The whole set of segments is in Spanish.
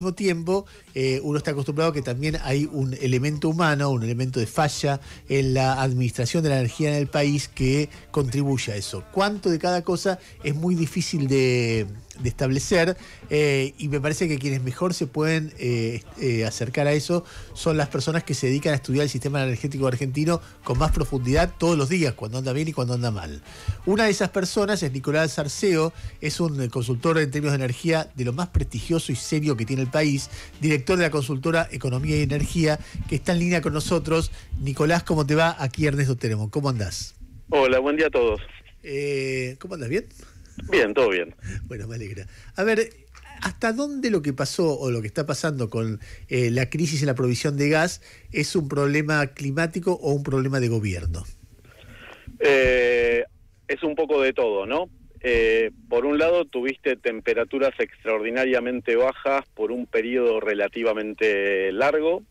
Mismo tiempo, uno está acostumbrado a que también hay un elemento humano, un elemento de falla en la administración de la energía en el país que contribuye a eso. ¿Cuánto de cada cosa? Es muy difícil de establecer, y me parece que quienes mejor se pueden acercar a eso son las personas que se dedican a estudiar el sistema energético argentino con más profundidad todos los días, cuando anda bien y cuando anda mal. Una de esas personas es Nicolás Zarceo, es un consultor en términos de energía de lo más prestigioso y serio que tiene el país, director de la consultora Economía y Energía, que está en línea con nosotros. Nicolás, ¿cómo te va? Aquí Ernesto Teremo. ¿Cómo andás? Hola, buen día a todos. ¿Cómo andás? ¿Bien? Bien, todo bien. Bueno, me alegra. A ver, ¿hasta dónde lo que pasó o lo que está pasando con la crisis en la provisión de gas es un problema climático o un problema de gobierno? Es un poco de todo, ¿no? Por un lado, tuviste temperaturas extraordinariamente bajas por un periodo relativamente largo,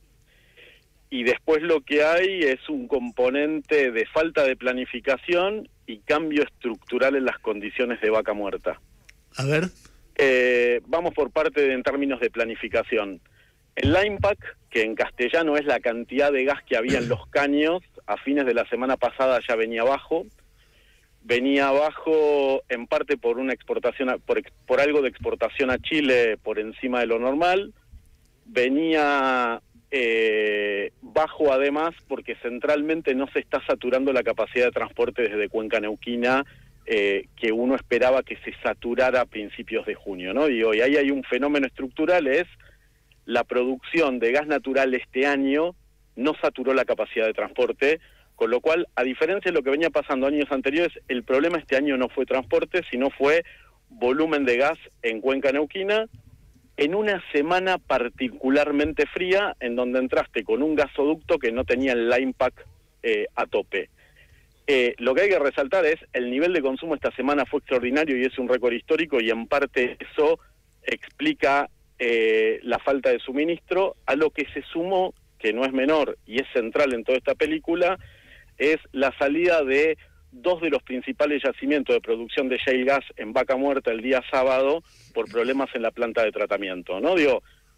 y después lo que hay es un componente de falta de planificación y cambio estructural en las condiciones de vaca muerta. A ver. Vamos por parte en términos de planificación. El line pack, que en castellano es la cantidad de gas que había en los caños, a fines de la semana pasada ya venía abajo. Venía abajo en parte por una exportación, por algo de exportación a Chile por encima de lo normal. Venía bajo además porque centralmente no se está saturando la capacidad de transporte desde Cuenca Neuquina, que uno esperaba que se saturara a principios de junio, ¿no? Y ahí hay un fenómeno estructural, es la producción de gas natural este año no saturó la capacidad de transporte, con lo cual, a diferencia de lo que venía pasando años anteriores, el problema este año no fue transporte, sino fue volumen de gas en Cuenca Neuquina, en una semana particularmente fría, en donde entraste con un gasoducto que no tenía el line pack a tope. Lo que hay que resaltar es el nivel de consumo esta semana fue extraordinario y es un récord histórico, y en parte eso explica la falta de suministro, a lo que se sumó, que no es menor y es central en toda esta película, es la salida de dos de los principales yacimientos de producción de shale gas en Vaca Muerta el día sábado por problemas en la planta de tratamiento, ¿no?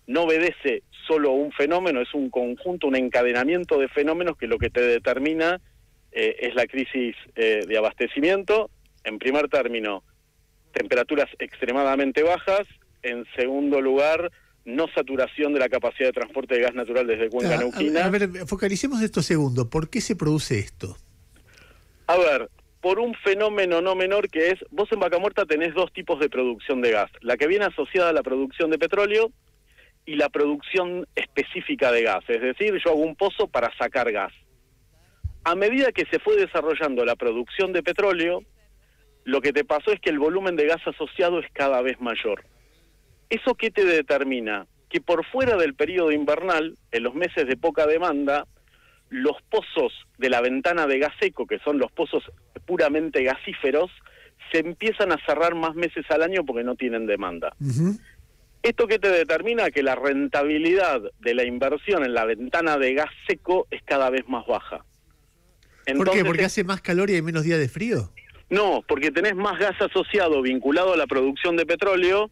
No obedece solo un fenómeno, es un conjunto, un encadenamiento de fenómenos que lo que te determina es la crisis de abastecimiento. En primer término, temperaturas extremadamente bajas. En segundo lugar, no saturación de la capacidad de transporte de gas natural desde Cuenca Neuquina. A ver, focalicemos esto segundo. ¿Por qué se produce esto? A ver, por un fenómeno no menor que es, vos en Vaca Muerta tenés dos tipos de producción de gas, la que viene asociada a la producción de petróleo y la producción específica de gas, es decir, yo hago un pozo para sacar gas. A medida que se fue desarrollando la producción de petróleo, lo que te pasó es que el volumen de gas asociado es cada vez mayor. ¿Eso qué te determina? Que por fuera del periodo invernal, en los meses de poca demanda, los pozos de la ventana de gas seco, que son los pozos puramente gasíferos, se empiezan a cerrar más meses al año porque no tienen demanda. ¿Esto qué te determina? Que la rentabilidad de la inversión en la ventana de gas seco es cada vez más baja. Entonces, ¿por qué? ¿Porque hace más calor y hay menos días de frío? No, porque tenés más gas asociado vinculado a la producción de petróleo,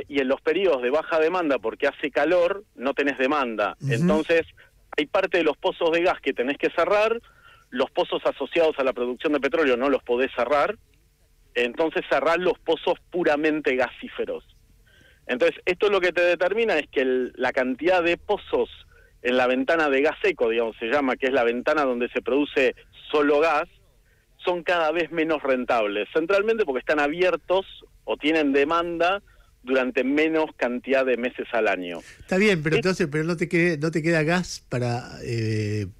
y en los periodos de baja demanda, porque hace calor, no tenés demanda. Entonces, hay parte de los pozos de gas que tenés que cerrar, los pozos asociados a la producción de petróleo no los podés cerrar, entonces cerrás los pozos puramente gasíferos. Entonces, esto lo que te determina es que la cantidad de pozos en la ventana de gas seco, digamos, se llama, que es la ventana donde se produce solo gas, son cada vez menos rentables, centralmente porque están abiertos o tienen demanda durante menos cantidad de meses al año. Está bien, pero entonces no te queda gas para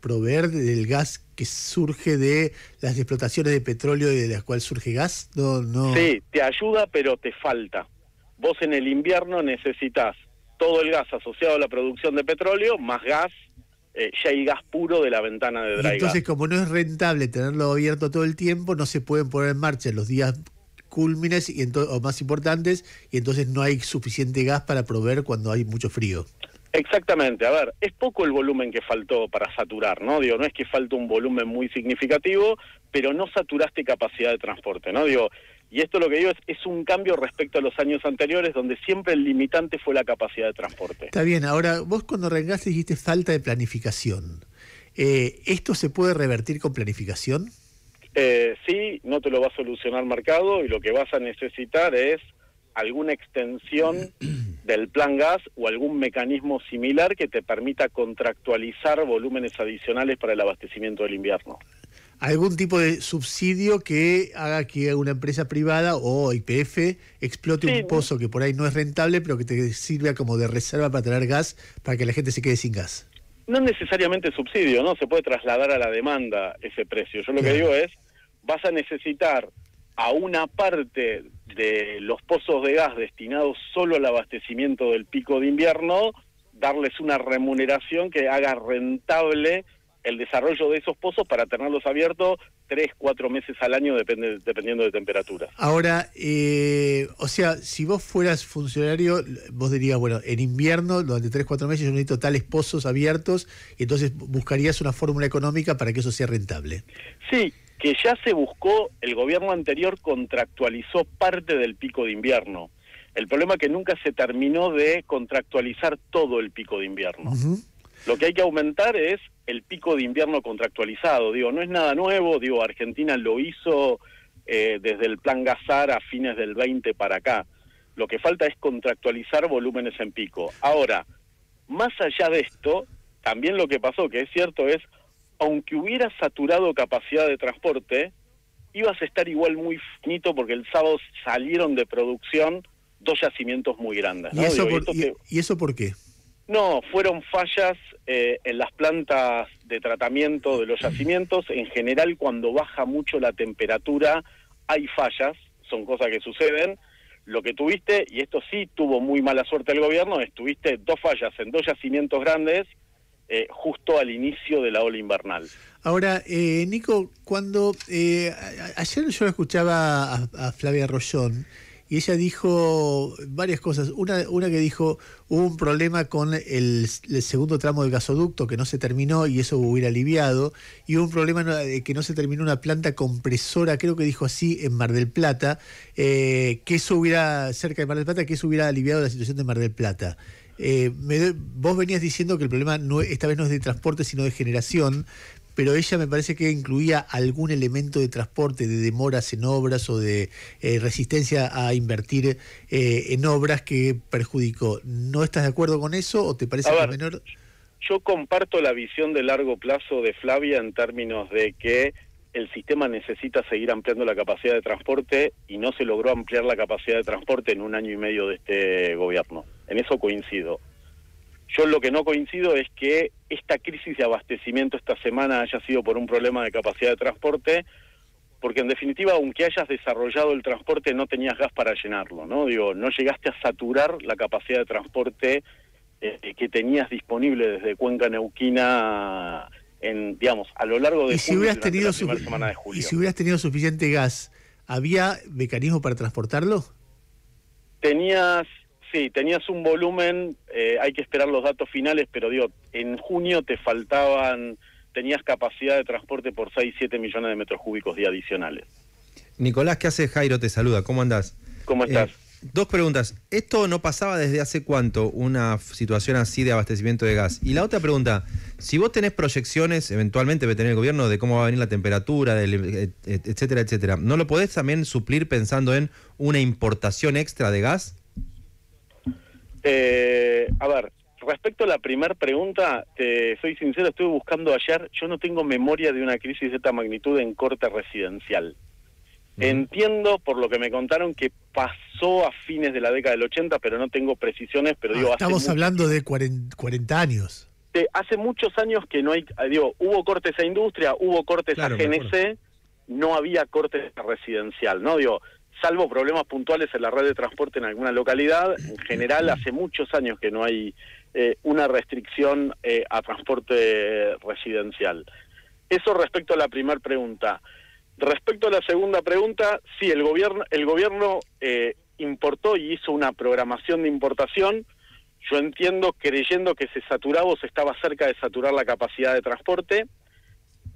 proveer del gas que surge de las explotaciones de petróleo y de las cuales surge gas. No. Sí, te ayuda, pero te falta. Vos en el invierno necesitas todo el gas asociado a la producción de petróleo, más gas, shale gas puro de la ventana de dry gas. Entonces, como no es rentable tenerlo abierto todo el tiempo, no se pueden poner en marcha en los días cúlmines o más importantes, y entonces no hay suficiente gas para proveer cuando hay mucho frío. Exactamente, a ver, es poco el volumen que faltó para saturar, ¿no? No es que falta un volumen muy significativo, pero no saturaste capacidad de transporte, ¿no? Y esto lo que digo es un cambio respecto a los años anteriores, donde siempre el limitante fue la capacidad de transporte. Está bien, ahora vos cuando arrancaste dijiste falta de planificación. ¿Esto se puede revertir con planificación? Sí, no te lo va a solucionar mercado, y lo que vas a necesitar es alguna extensión del plan gas o algún mecanismo similar que te permita contractualizar volúmenes adicionales para el abastecimiento del invierno. ¿Algún tipo de subsidio que haga que una empresa privada o YPF explote un pozo que por ahí no es rentable, pero que te sirva como de reserva para tener gas, para que la gente se quede sin gas? No necesariamente subsidio, ¿no? Se puede trasladar a la demanda ese precio. Yo lo que digo es, vas a necesitar a una parte de los pozos de gas destinados solo al abastecimiento del pico de invierno, darles una remuneración que haga rentable el desarrollo de esos pozos para tenerlos abiertos 3-4 meses al año, dependiendo de temperaturas. Ahora, o sea, si vos fueras funcionario, vos dirías, bueno, en invierno, durante 3-4 meses yo necesito tales pozos abiertos, y entonces buscarías una fórmula económica para que eso sea rentable. Sí, que ya se buscó, el gobierno anterior contractualizó parte del pico de invierno. El problema es que nunca se terminó de contractualizar todo el pico de invierno. Lo que hay que aumentar es el pico de invierno contractualizado. Digo, no es nada nuevo, digo, Argentina lo hizo desde el plan Gasar a fines del 20 para acá. Lo que falta es contractualizar volúmenes en pico. Ahora, más allá de esto, también lo que pasó, que es cierto, es, aunque hubieras saturado capacidad de transporte, ibas a estar igual muy finito, porque el sábado salieron de producción 2 yacimientos muy grandes, ¿no? ¿Y eso por qué? No, fueron fallas en las plantas de tratamiento de los yacimientos. En general, cuando baja mucho la temperatura, hay fallas, son cosas que suceden. Lo que tuviste, y esto sí tuvo muy mala suerte el gobierno, es tuviste 2 fallas en 2 yacimientos grandes justo al inicio de la ola invernal. Ahora, Nico, cuando ayer yo escuchaba a Flavia Rollón, y ella dijo varias cosas. Una que dijo, hubo un problema con el segundo tramo del gasoducto que no se terminó y eso hubiera aliviado, y hubo un problema que no se terminó una planta compresora, creo que dijo así, en Mar del Plata, que eso hubiera, cerca de Mar del Plata, que eso hubiera aliviado la situación de Mar del Plata. Vos venías diciendo que el problema esta vez no es de transporte, sino de generación, pero ella me parece que incluía algún elemento de transporte, de demoras en obras o de resistencia a invertir en obras que perjudicó. ¿No estás de acuerdo con eso o te parece que menor? Yo comparto la visión de largo plazo de Flavia en términos de que el sistema necesita seguir ampliando la capacidad de transporte, y no se logró ampliar la capacidad de transporte en 1 año y medio de este gobierno. En eso coincido. Yo lo que no coincido es que esta crisis de abastecimiento esta semana haya sido por un problema de capacidad de transporte, porque en definitiva, aunque hayas desarrollado el transporte, no tenías gas para llenarlo, ¿no? Digo, no llegaste a saturar la capacidad de transporte que tenías disponible desde Cuenca Neuquina digamos, a lo largo de la primera semana de julio. ¿Y si hubieras tenido suficiente gas, había mecanismo para transportarlo? Tenías un volumen, hay que esperar los datos finales, pero digo, en junio tenías capacidad de transporte por 6-7 millones de metros cúbicos día adicionales. Nicolás, ¿qué haces? Jairo te saluda, ¿cómo andás? ¿Cómo estás? 2 preguntas. ¿Esto no pasaba desde hace cuánto, una situación así de abastecimiento de gas? Y la otra pregunta, si vos tenés proyecciones, eventualmente debe tener el gobierno, de cómo va a venir la temperatura, etcétera, etcétera, ¿no lo podés también suplir pensando en una importación extra de gas? Respecto a la primera pregunta, soy sincero, estuve buscando ayer, yo no tengo memoria de una crisis de esta magnitud en corte residencial. Entiendo, por lo que me contaron, que pasó a fines de la década del 80, pero no tengo precisiones, pero estamos hablando de 40 años. Hace muchos años que no hay, hubo cortes a industria, hubo cortes a GNC, no había cortes residencial, ¿no? Salvo problemas puntuales en la red de transporte en alguna localidad, en general hace muchos años que no hay una restricción a transporte residencial. Eso respecto a la primera pregunta. Respecto a la segunda pregunta, sí, el gobierno importó y hizo una programación de importación. Yo entiendo, creyendo que se saturaba o se estaba cerca de saturar la capacidad de transporte.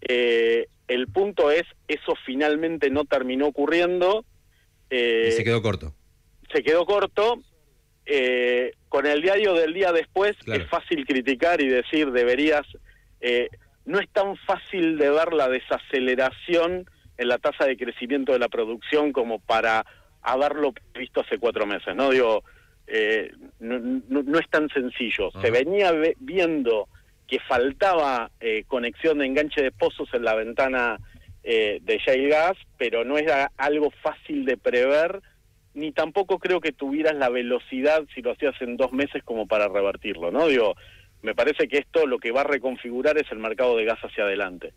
El punto es, eso finalmente no terminó ocurriendo. Y se quedó corto. Se quedó corto. Con el diario del día después, claro, es fácil criticar y decir deberías... no es tan fácil de ver la desaceleración en la tasa de crecimiento de la producción como para haberlo visto hace 4 meses, ¿no? Digo, no es tan sencillo. Se venía viendo que faltaba conexión de enganche de pozos en la ventana de shale gas, pero no era algo fácil de prever, ni tampoco creo que tuvieras la velocidad si lo hacías en 2 meses como para revertirlo, ¿no? Digo, me parece que esto lo que va a reconfigurar es el mercado de gas hacia adelante.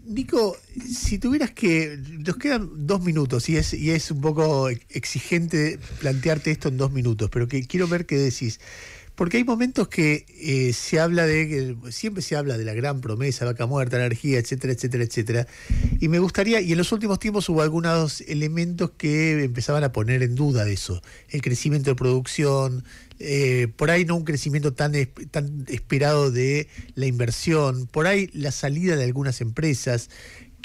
Nico, si tuvieras que... Nos quedan 2 minutos y es un poco exigente plantearte esto en 2 minutos, pero que quiero ver qué decís. Porque hay momentos que se habla siempre se habla de la gran promesa, Vaca Muerta, energía, etcétera, etcétera, etcétera. Y me gustaría, y en los últimos tiempos hubo algunos elementos que empezaban a poner en duda de eso. El crecimiento de producción, por ahí no un crecimiento tan esperado de la inversión, por ahí la salida de algunas empresas.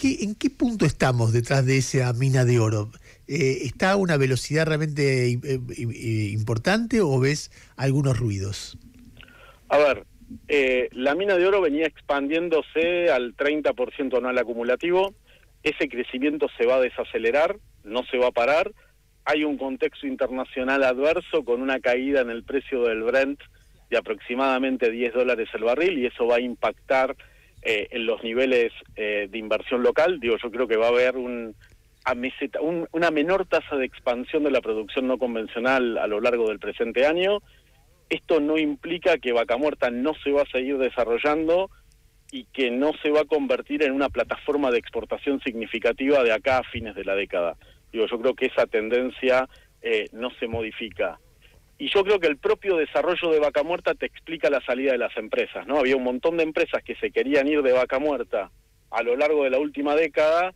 ¿En qué punto estamos detrás de esa mina de oro? ¿Está a una velocidad realmente importante o ves algunos ruidos? A ver, la mina de oro venía expandiéndose al 30% anual acumulativo. Ese crecimiento se va a desacelerar, no se va a parar. Hay un contexto internacional adverso con una caída en el precio del Brent de aproximadamente $10 el barril, y eso va a impactar en los niveles de inversión local. Digo, yo creo que va a haber una menor tasa de expansión de la producción no convencional a lo largo del presente año. Esto no implica que Vaca Muerta no se va a seguir desarrollando y que no se va a convertir en una plataforma de exportación significativa de acá a fines de la década. Digo, yo creo que esa tendencia no se modifica. Y yo creo que el propio desarrollo de Vaca Muerta te explica la salida de las empresas, ¿no? Había un montón de empresas que se querían ir de Vaca Muerta a lo largo de la última década,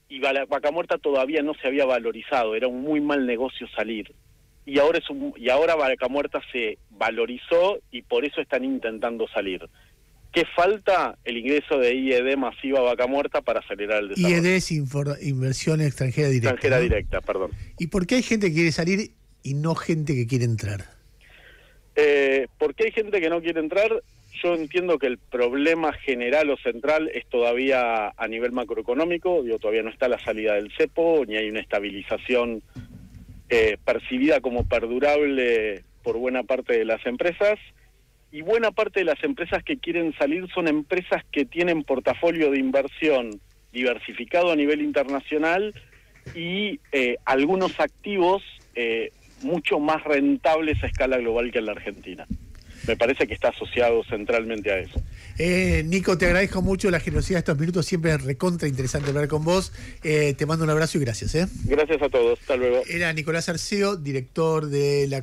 y Vaca Muerta todavía no se había valorizado, era un muy mal negocio salir. Y ahora Vaca Muerta se valorizó y por eso están intentando salir. ¿Qué falta? El ingreso de IED masiva a Vaca Muerta para acelerar el desarrollo. IED es inversión extranjera directa. Extranjera, ¿no? Directa, perdón. ¿Y por qué hay gente que quiere salir y no gente que quiere entrar? ¿Por qué hay gente que no quiere entrar? Yo entiendo que el problema general o central es todavía a nivel macroeconómico. Digo, todavía no está la salida del cepo, ni hay una estabilización percibida como perdurable por buena parte de las empresas. Y buena parte de las empresas que quieren salir son empresas que tienen portafolio de inversión diversificado a nivel internacional y algunos activos mucho más rentables a escala global que en la Argentina. Me parece que está asociado centralmente a eso. Nico, te agradezco mucho la generosidad de estos minutos, siempre es recontra interesante hablar con vos. Te mando un abrazo y gracias. Gracias a todos, hasta luego. Era Nicolás Arceo, director de la